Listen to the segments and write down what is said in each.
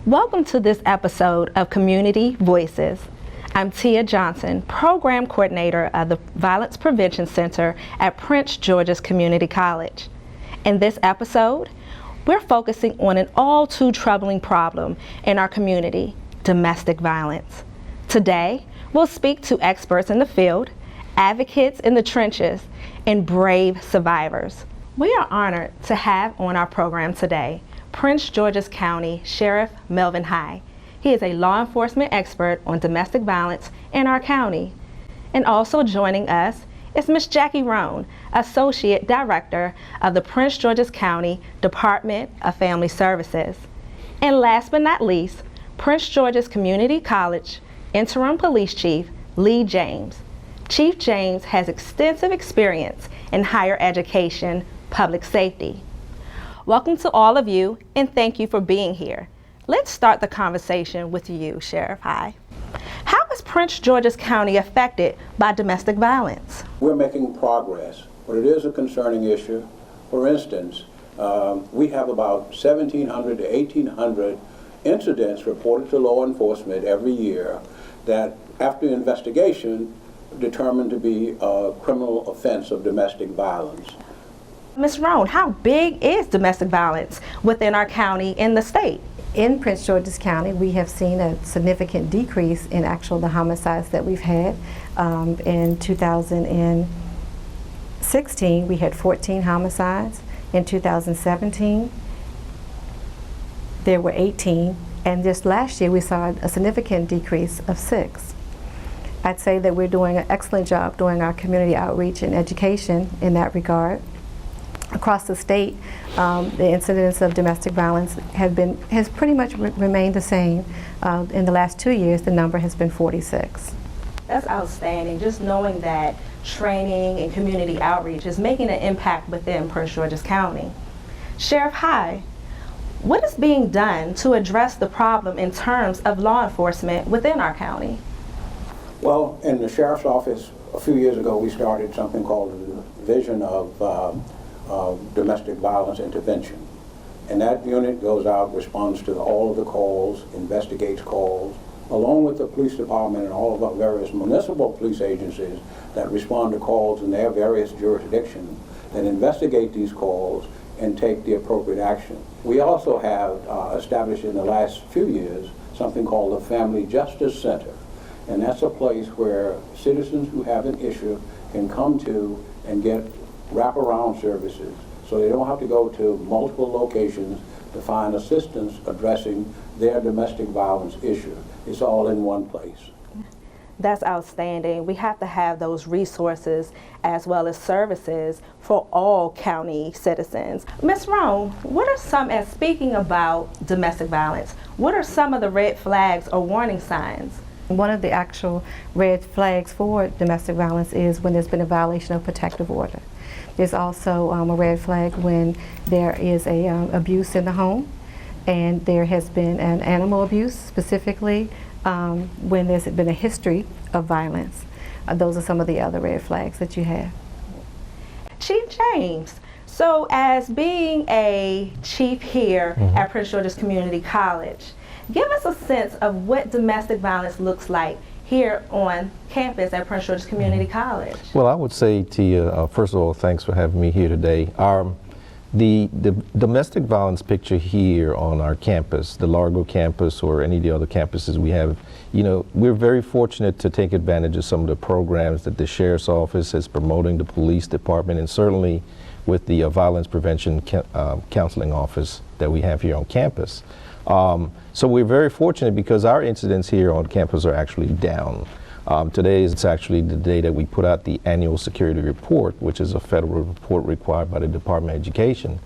Welcome to this episode of Community Voices. I'm Tia Johnson, Program Coordinator of the Violence Prevention Center at Prince George's Community College. In this episode, we're focusing on an all too troubling problem in our community, domestic violence. Today, we'll speak to experts in the field, advocates in the trenches, and brave survivors. We are honored to have on our program today Prince George's County Sheriff Melvin High. He is a law enforcement expert on domestic violence in our county. And also joining us is Ms. Jackie Roan, Associate Director of the Prince George's County Department of Family Services. And last but not least, Prince George's Community College Interim Police Chief Lee James. Chief James has extensive experience in higher education, public safety. Welcome to all of you, and thank you for being here. Let's start the conversation with you, Sheriff High. How is Prince George's County affected by domestic violence? We're making progress, but it is a concerning issue. For instance, we have about 1,700 to 1,800 incidents reported to law enforcement every year that, after investigation, determined to be a criminal offense of domestic violence. Ms. Roan, how big is domestic violence within our county in the state? In Prince George's County, we have seen a significant decrease in the homicides that we've had. In 2016, we had 14 homicides. In 2017, there were 18. And just last year, we saw a significant decrease of 6. I'd say that we're doing an excellent job doing our community outreach and education in that regard. Across the state, the incidence of domestic violence has pretty much remained the same. In the last 2 years, the number has been 46. That's outstanding, just knowing that training and community outreach is making an impact within Prince George's County. Sheriff High, what is being done to address the problem in terms of law enforcement within our county? Well, in the Sheriff's Office, a few years ago, we started something called the Division of Domestic Violence Intervention. And that unit goes out, responds to all of the calls, investigates calls, along with the police department and all of our various municipal police agencies that respond to calls in their various jurisdictions, that investigate these calls and take the appropriate action. We also have established in the last few years something called the Family Justice Center. And that's a place where citizens who have an issue can come to and get wraparound services, so they don't have to go to multiple locations to find assistance addressing their domestic violence issue. It's all in one place. That's outstanding. We have to have those resources as well as services for all county citizens. Ms. Roan, speaking about domestic violence, what are some of the red flags or warning signs? One of the actual red flags for domestic violence is when there's been a violation of protective order. There's also a red flag when there is abuse in the home, and there has been an animal abuse, specifically when there's been a history of violence. Those are some of the other red flags that you have. Chief James, so as being a chief here at Prince George's Community College, give us a sense of what domestic violence looks like here on campus at Prince George's Community College. Well, I would say to you, first of all, thanks for having me here today. The domestic violence picture here on our campus, the Largo campus or any of the other campuses we have, we're very fortunate to take advantage of some of the programs that the Sheriff's Office is promoting, the police department, and certainly with the Violence Prevention Counseling Office that we have here on campus. So we're very fortunate because our incidents here on campus are actually down. Today is actually the day that we put out the annual security report, which is a federal report required by the Department of Education.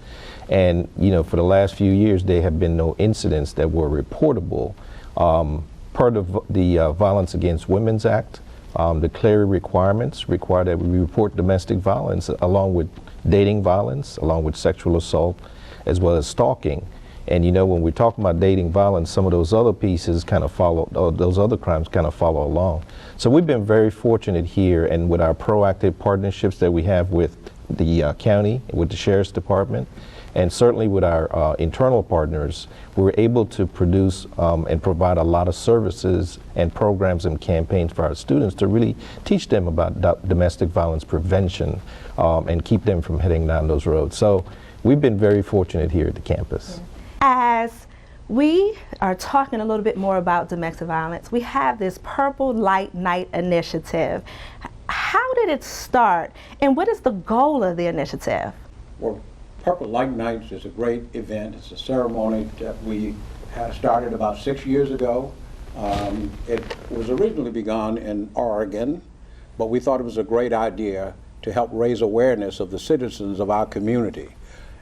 And for the last few years, there have been no incidents that were reportable. Per the Violence Against Women's Act, the clear requirements require that we report domestic violence along with dating violence, along with sexual assault, as well as stalking. And when we're talking about dating violence, some of those other pieces kind of follow, those other crimes kind of follow along. So we've been very fortunate here, and with our proactive partnerships that we have with the county, with the Sheriff's Department, And certainly with our internal partners, we were able to produce and provide a lot of services and programs and campaigns for our students to really teach them about domestic violence prevention and keep them from heading down those roads. So we've been very fortunate here at the campus. As we are talking a little bit more about domestic violence, we have this Purple Light Night initiative. How did it start, and what is the goal of the initiative? Well, Purple Light Nights is a great event. It's a ceremony that we had started about 6 years ago. It was originally begun in Oregon, but we thought it was a great idea to help raise awareness of the citizens of our community.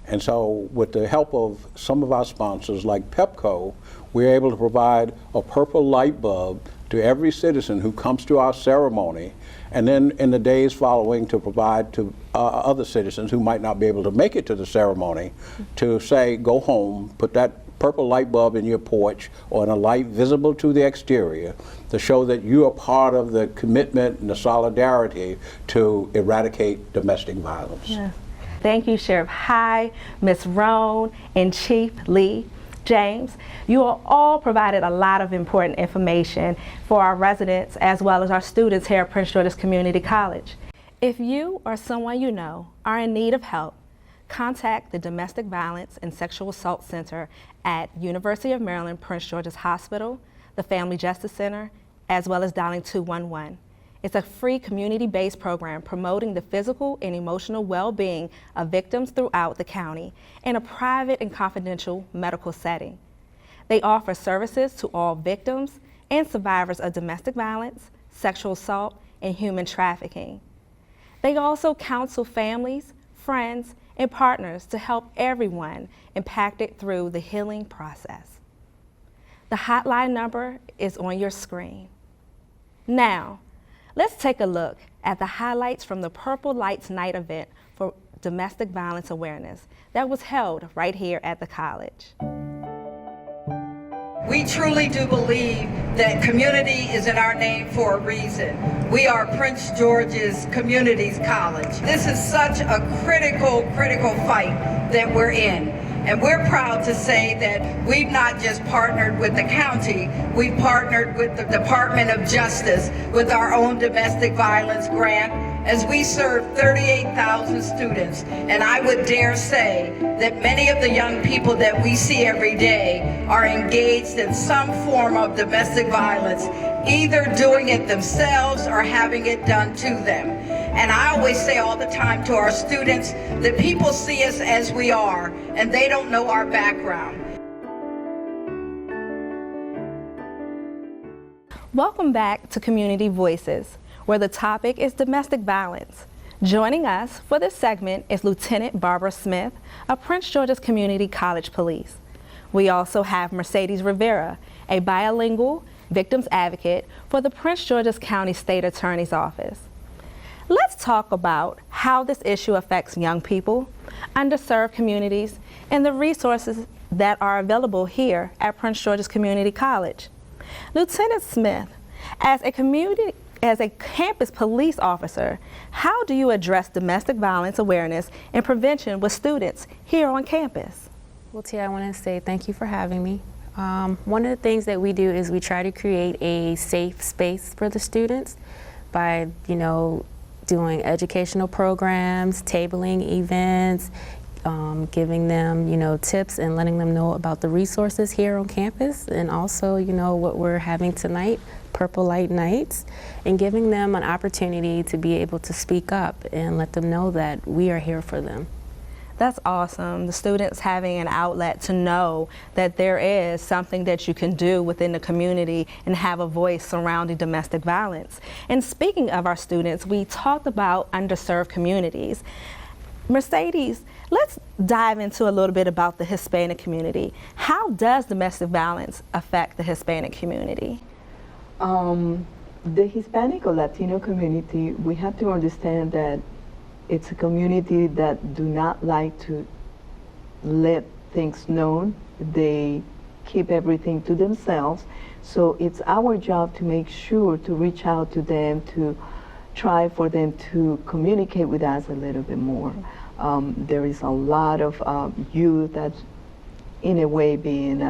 And so with the help of some of our sponsors like Pepco, we're able to provide a purple light bulb to every citizen who comes to our ceremony, and then in the days following to provide to other citizens who might not be able to make it to the ceremony to say, go home, put that purple light bulb in your porch or in a light visible to the exterior to show that you are part of the commitment and the solidarity to eradicate domestic violence. Yeah. Thank you, Sheriff High, Ms. Roan, and Chief Lee. James, you all provided a lot of important information for our residents as well as our students here at Prince George's Community College. If you or someone you know are in need of help, contact the Domestic Violence and Sexual Assault Center at University of Maryland Prince George's Hospital, the Family Justice Center, as well as dialing 211. It's a free community-based program promoting the physical and emotional well-being of victims throughout the county in a private and confidential medical setting. They offer services to all victims and survivors of domestic violence, sexual assault, and human trafficking. They also counsel families, friends, and partners to help everyone impacted through the healing process. The hotline number is on your screen. Now, let's take a look at the highlights from the Purple Lights Night event for domestic violence awareness that was held right here at the college. We truly do believe that community is in our name for a reason. We are Prince George's Communities College. This is such a critical fight that we're in. And we're proud to say that we've not just partnered with the county, we've partnered with the Department of Justice with our own domestic violence grant as we serve 38,000 students. And I would dare say that many of the young people that we see every day are engaged in some form of domestic violence, either doing it themselves or having it done to them. And I always say all the time to our students that people see us as we are, and they don't know our background. Welcome back to Community Voices, where the topic is domestic violence. Joining us for this segment is Lieutenant Barbara Smith of Prince George's Community College Police. We also have Mercedes Rivera, a bilingual victims advocate for the Prince George's County State Attorney's Office. Let's talk about how this issue affects young people, underserved communities, and the resources that are available here at Prince George's Community College. Lieutenant Smith, as a campus police officer, how do you address domestic violence awareness and prevention with students here on campus? Well, Tia, I want to say thank you for having me. One of the things that we do is we try to create a safe space for the students by, doing educational programs, tabling events, giving them, tips and letting them know about the resources here on campus, and also, what we're having tonight, Purple Light Nights, and giving them an opportunity to be able to speak up and let them know that we are here for them. That's awesome. The students having an outlet to know that there is something that you can do within the community and have a voice surrounding domestic violence. And speaking of our students, we talked about underserved communities. Mercedes, let's dive into a little bit about the Hispanic community. How does domestic violence affect the Hispanic community? The Hispanic or Latino community, we have to understand that it's a community that do not like to let things known. They keep everything to themselves. So it's our job to make sure to reach out to them, to try for them to communicate with us a little bit more. There is a lot of youth that's in a way being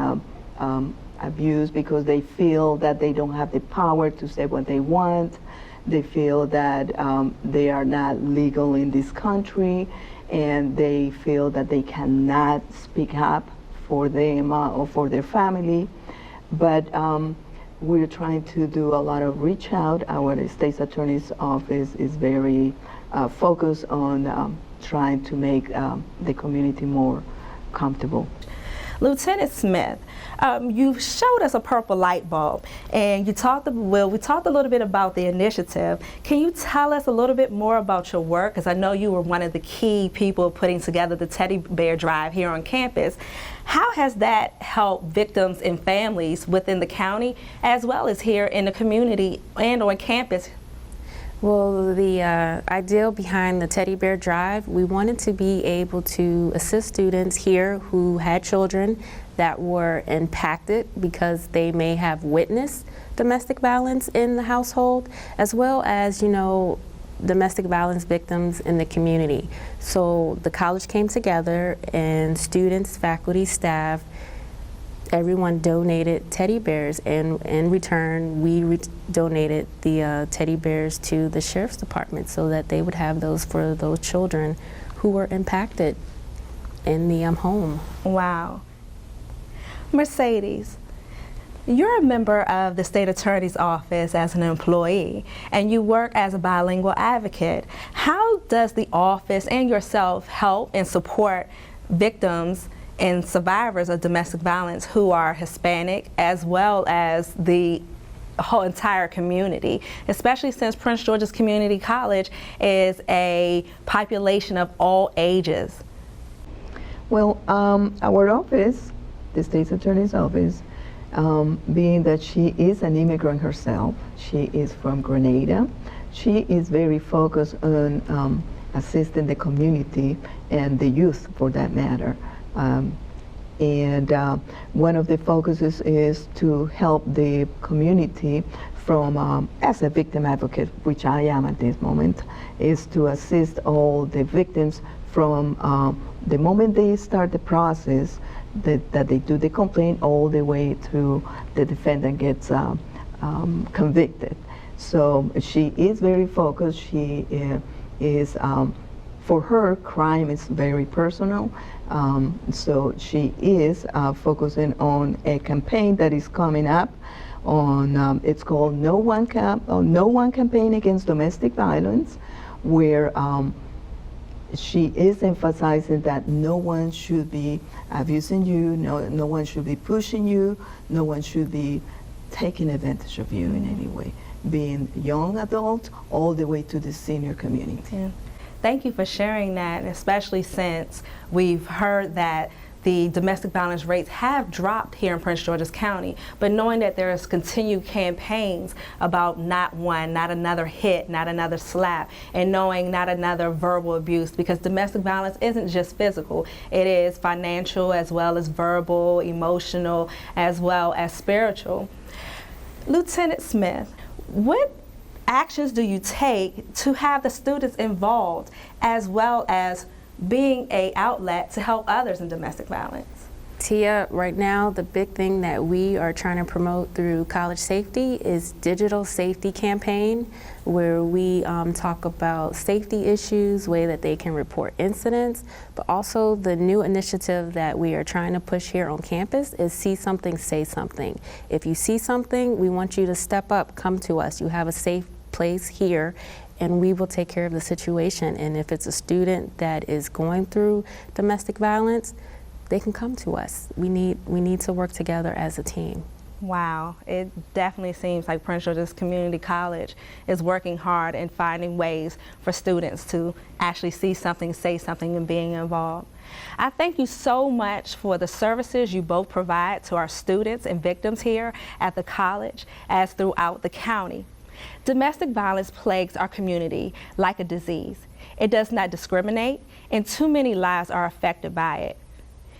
abused because they feel that they don't have the power to say what they want. They feel that they are not legal in this country, and they feel that they cannot speak up for them or for their family. But we're trying to do a lot of reach out. Our state's attorney's office is very focused on trying to make the community more comfortable. Lieutenant Smith, you showed us a purple light bulb, and we talked a little bit about the initiative. Can you tell us a little bit more about your work? Because I know you were one of the key people putting together the Teddy Bear Drive here on campus. How has that helped victims and families within the county, as well as here in the community and on campus? Well, the ideal behind the Teddy Bear Drive, we wanted to be able to assist students here who had children that were impacted because they may have witnessed domestic violence in the household, as well as, you know, domestic violence victims in the community. So the college came together, and students, faculty, staff, everyone donated teddy bears, and in return we donated the teddy bears to the sheriff's department so that they would have those for those children who were impacted in the home. Wow. Mercedes, you're a member of the state attorney's office as an employee, and you work as a bilingual advocate. How does the office and yourself help and support victims and survivors of domestic violence who are Hispanic, as well as the whole entire community, especially since Prince George's Community College is a population of all ages? Well, our office, the state's attorney's office, being that she is an immigrant herself, she is from Grenada, she is very focused on assisting the community and the youth for that matter. And one of the focuses is to help the community from, as a victim advocate, which I am at this moment, is to assist all the victims from the moment they start the process, that they do the complaint, all the way to the defendant gets convicted. So she is very focused. She is for her, crime is very personal. So she is focusing on a campaign that is coming up on, it's called No One Campaign Against Domestic Violence, where she is emphasizing that no one should be abusing you, no one should be pushing you, no one should be taking advantage of you in any way, being young adult all the way to the senior community. Yeah. Thank you for sharing that, especially since we've heard that the domestic violence rates have dropped here in Prince George's County, but knowing that there's continued campaigns about not one, not another hit, not another slap, and knowing not another verbal abuse, because domestic violence isn't just physical, it is financial as well as verbal, emotional, as well as spiritual. Lieutenant Smith, what actions do you take to have the students involved as well as being an outlet to help others in domestic violence? Tia, right now the big thing that we are trying to promote through College Safety is digital safety campaign, where we talk about safety issues, way that they can report incidents, but also the new initiative that we are trying to push here on campus is see something, say something. If you see something, we want you to step up, come to us. You have a safe place here, and we will take care of the situation. And if it's a student that is going through domestic violence, they can come to us. We need to work together as a team. Wow, it definitely seems like Prince George's Community College is working hard and finding ways for students to actually see something, say something, and being involved. I thank you so much for the services you both provide to our students and victims here at the college as throughout the county. Domestic violence plagues our community like a disease. It does not discriminate, and too many lives are affected by it.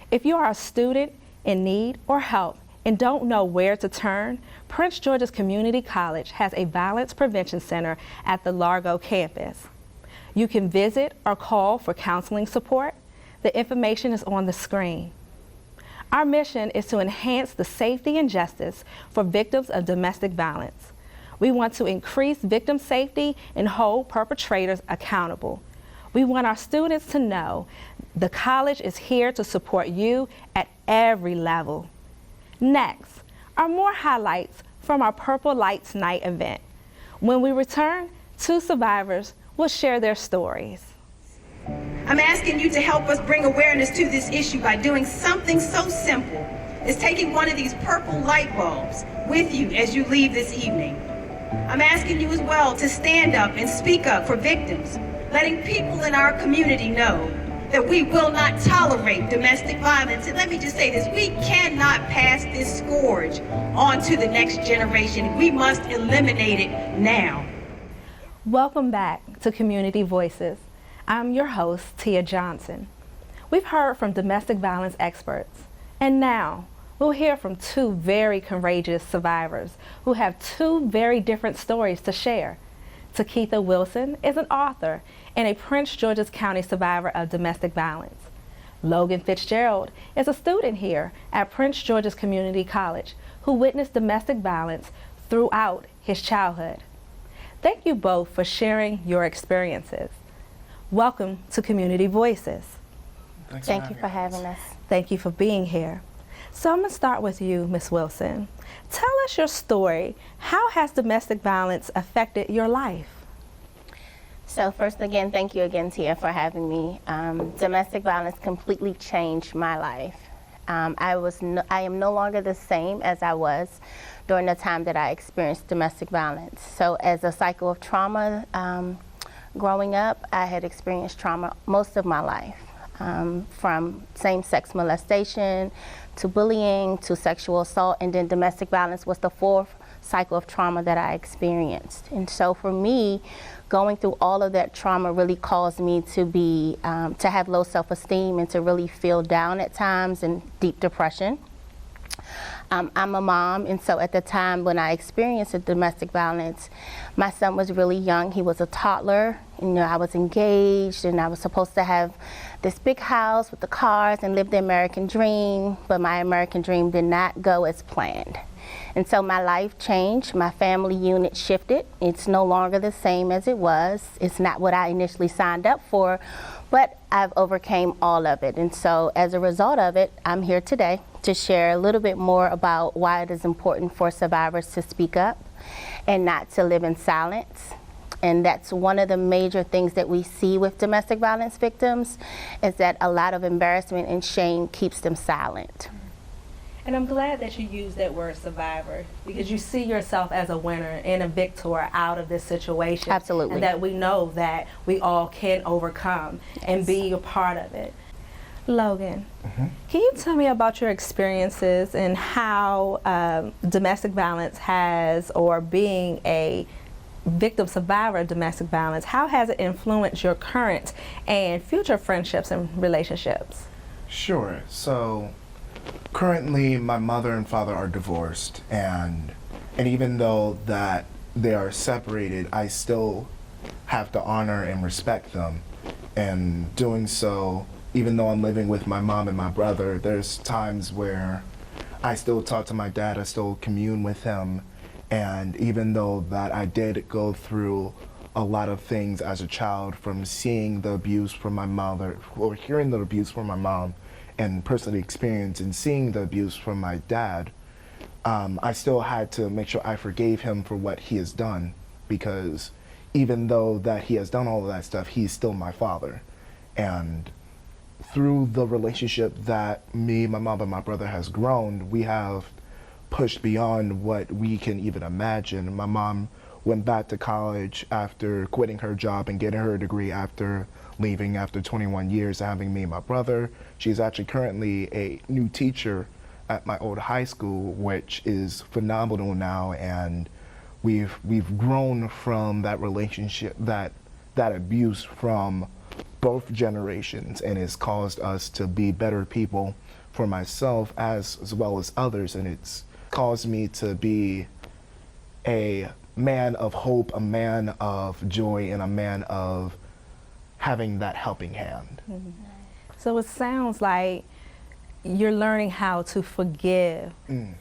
If you are a student in need or help and don't know where to turn, Prince George's Community College has a violence prevention center at the Largo campus. You can visit or call for counseling support. The information is on the screen. Our mission is to enhance the safety and justice for victims of domestic violence. We want to increase victim safety and hold perpetrators accountable. We want our students to know the college is here to support you at every level. Next are more highlights from our Purple Lights Night event. When we return, 2 survivors will share their stories. I'm asking you to help us bring awareness to this issue by doing something so simple as taking one of these purple light bulbs with you as you leave this evening. I'm asking you as well to stand up and speak up for victims, letting people in our community know that we will not tolerate domestic violence. And let me just say this, we cannot pass this scourge on to the next generation. We must eliminate it now. Welcome back to Community Voices. I'm your host, Tia Johnson. We've heard from domestic violence experts, and now we'll hear from 2 very courageous survivors who have 2 very different stories to share. Takitha Wilson is an author and a Prince George's County survivor of domestic violence. Logan Fitzgerald is a student here at Prince George's Community College who witnessed domestic violence throughout his childhood. Thank you both for sharing your experiences. Welcome to Community Voices. Thank you for having us. Thank you for being here. So I'm going to start with you, Ms. Wilson. Tell us your story. How has domestic violence affected your life? So first, again, thank you again, Tia, for having me. Domestic violence completely changed my life. I am no longer the same as I was during the time that I experienced domestic violence. So as a cycle of trauma, growing up, I had experienced trauma most of my life, from same-sex molestation to bullying to sexual assault, and then domestic violence was the 4th cycle of trauma that I experienced. And so for me, going through all of that trauma really caused me to be, to have low self-esteem and to really feel down at times and deep depression. I'm a mom, and so at the time when I experienced the domestic violence, my son was really young. He was a toddler. You know, I was engaged, and I was supposed to have this big house with the cars and live the American dream, but my American dream did not go as planned. And so my life changed. My family unit shifted. It's no longer the same as it was. It's not what I initially signed up for, but I've overcame all of it. And so as a result of it, I'm here today to share a little bit more about why it is important for survivors to speak up and not to live in silence. And that's one of the major things that we see with domestic violence victims, is that a lot of embarrassment and shame keeps them silent. And I'm glad that you used that word survivor, because you see yourself as a winner and a victor out of this situation. Absolutely. And that we know that we all can overcome and be a part of it. Logan, can you tell me about your experiences and how domestic violence has, or being a victim survivor of domestic violence, how has it influenced your current and future friendships and relationships? Sure. So currently my mother and father are divorced, and even though that they are separated, I still have to honor and respect them. And doing so, even though I'm living with my mom and my brother, there's times where I still talk to my dad, I still commune with him. And even though that I did go through a lot of things as a child, from seeing the abuse from my mother, or hearing the abuse from my mom, and personally experiencing seeing the abuse from my dad, I still had to make sure I forgave him for what he has done, because even though that he has done all of that stuff, he's still my father. And through the relationship that me, my mom, and my brother has grown, we have pushed beyond what we can even imagine. My mom went back to college after quitting her job and getting her degree after leaving after 21 years, having me and my brother. She's actually currently a new teacher at my old high school, which is phenomenal now, and we've grown from that relationship, that abuse from both generations, and it's caused us to be better people for myself as well as others, and it's caused me to be a man of hope, a man of joy, and a man of having that helping hand. So it sounds like you're learning how to forgive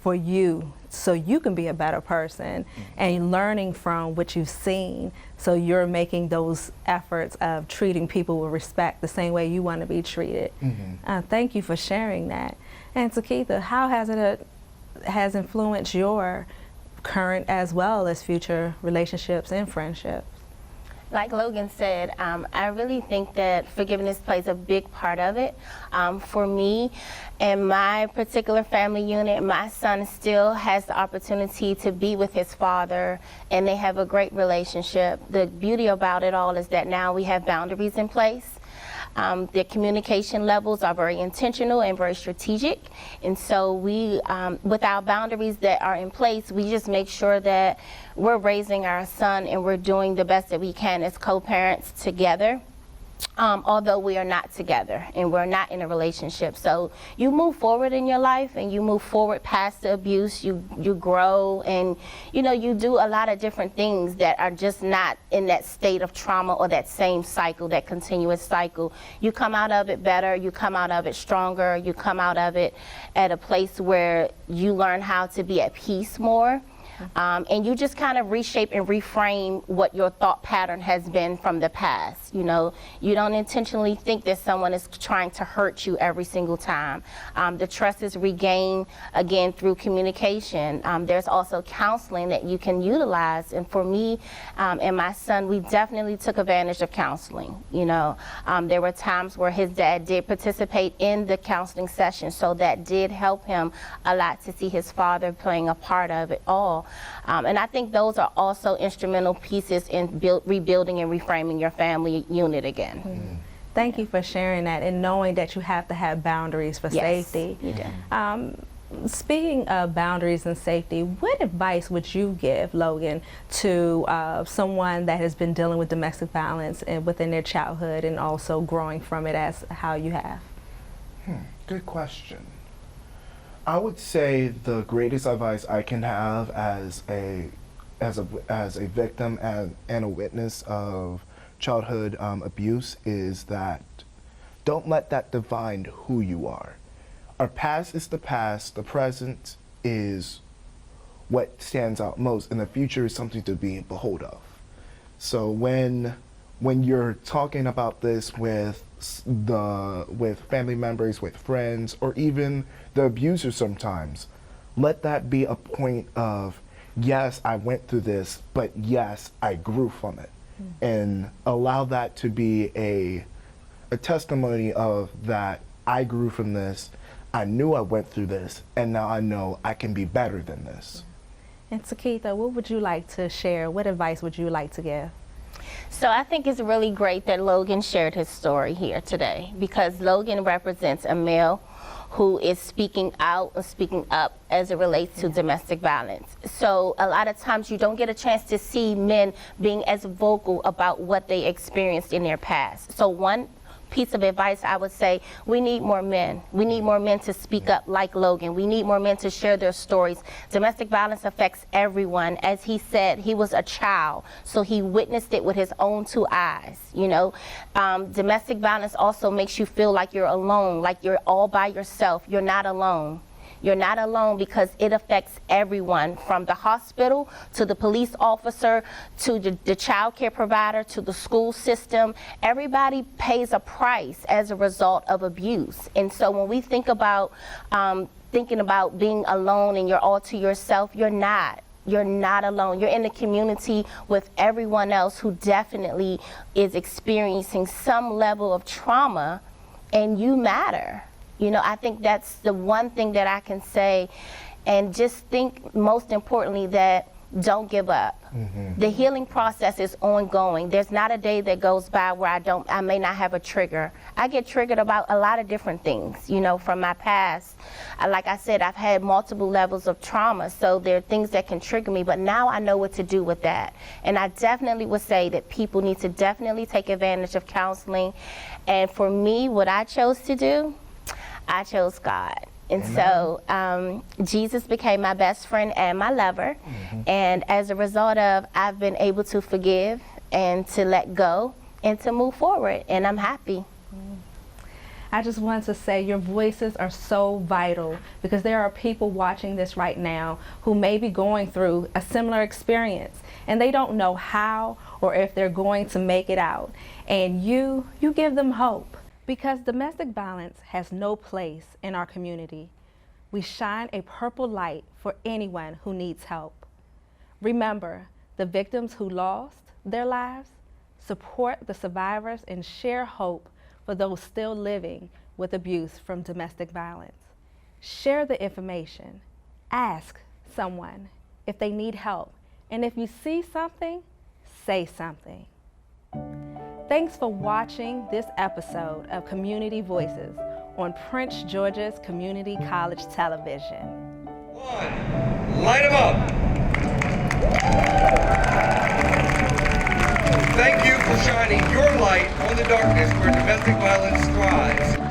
for you so you can be a better person, and learning from what you've seen, so you're making those efforts of treating people with respect the same way you want to be treated. Thank you for sharing that. And Takitha, how has influenced your current as well as future relationships and friendships? Like Logan said, I really think that forgiveness plays a big part of it. For me and my particular family unit, my son still has the opportunity to be with his father, and they have a great relationship. The beauty about it all is that now we have boundaries in place. The communication levels are very intentional and very strategic, and so we, with our boundaries that are in place, we just make sure that we're raising our son and we're doing the best that we can as co-parents together. Although we are not together and we're not in a relationship. So you move forward in your life and you move forward past the abuse, you grow, and you do a lot of different things that are just not in that state of trauma or that same cycle, that continuous cycle. You come out of it better, you come out of it stronger, you come out of it at a place where you learn how to be at peace more. And you just kind of reshape and reframe what your thought pattern has been from the past. You don't intentionally think that someone is trying to hurt you every single time. The trust is regained again through communication. There's also counseling that you can utilize, and for me and my son, we definitely took advantage of counseling. There were times where his dad did participate in the counseling session, so that did help him a lot to see his father playing a part of it all. And I think those are also instrumental pieces in rebuilding and reframing your family unit again. Thank you for sharing that, and knowing that you have to have boundaries for safety. You do. Speaking of boundaries and safety, what advice would you give, Logan, to someone that has been dealing with domestic violence within their childhood and also growing from it as how you have? Good question. I would say the greatest advice I can have as a victim and a witness of childhood abuse is that don't let that define who you are. Our past is the past, the present is what stands out most, and the future is something to be behold of. So when you're talking about this with family members, with friends, or even the abuser sometimes, let that be a point of, yes, I went through this, but yes, I grew from it. And allow that to be a testimony of that I grew from this, I knew I went through this, and now I know I can be better than this. And Takitha, what would you like to share? What advice would you like to give? So I think it's really great that Logan shared his story here today, because Logan represents a male who is speaking out and speaking up as it relates to domestic violence. So a lot of times you don't get a chance to see men being as vocal about what they experienced in their past. So one piece of advice I would say, we need more men. We need more men to speak up like Logan. We need more men to share their stories. Domestic violence affects everyone. As he said, he was a child, so he witnessed it with his own two eyes. Domestic violence also makes you feel like you're alone, like you're all by yourself. You're not alone. You're not alone, because it affects everyone, from the hospital to the police officer to the child care provider to the school system. Everybody pays a price as a result of abuse. And so when we think about thinking about being alone and you're all to yourself, you're not. You're not alone. You're in the community with everyone else who definitely is experiencing some level of trauma, and you matter. I think that's the one thing that I can say, and just think most importantly that don't give up. The healing process is ongoing. There's not a day that goes by where I may not have a trigger. I get triggered about a lot of different things, from my past. Like I said, I've had multiple levels of trauma, so there are things that can trigger me, but now I know what to do with that. And I definitely would say that people need to definitely take advantage of counseling. And for me, what I chose to do, I chose God. And so Jesus became my best friend and my lover. And as a result of, I've been able to forgive and to let go to move forward, and I'm happy. I just wanted to say your voices are so vital, because there are people watching this right now who may be going through a similar experience and they don't know how or if they're going to make it out. And you give them hope, because domestic violence has no place in our community. We shine a purple light for anyone who needs help. Remember the victims who lost their lives, support the survivors, and share hope for those still living with abuse from domestic violence. Share the information. Ask someone if they need help. And if you see something, say something. Thanks for watching this episode of Community Voices on Prince George's Community College Television. Light 'em up. Thank you for shining your light on the darkness where domestic violence thrives.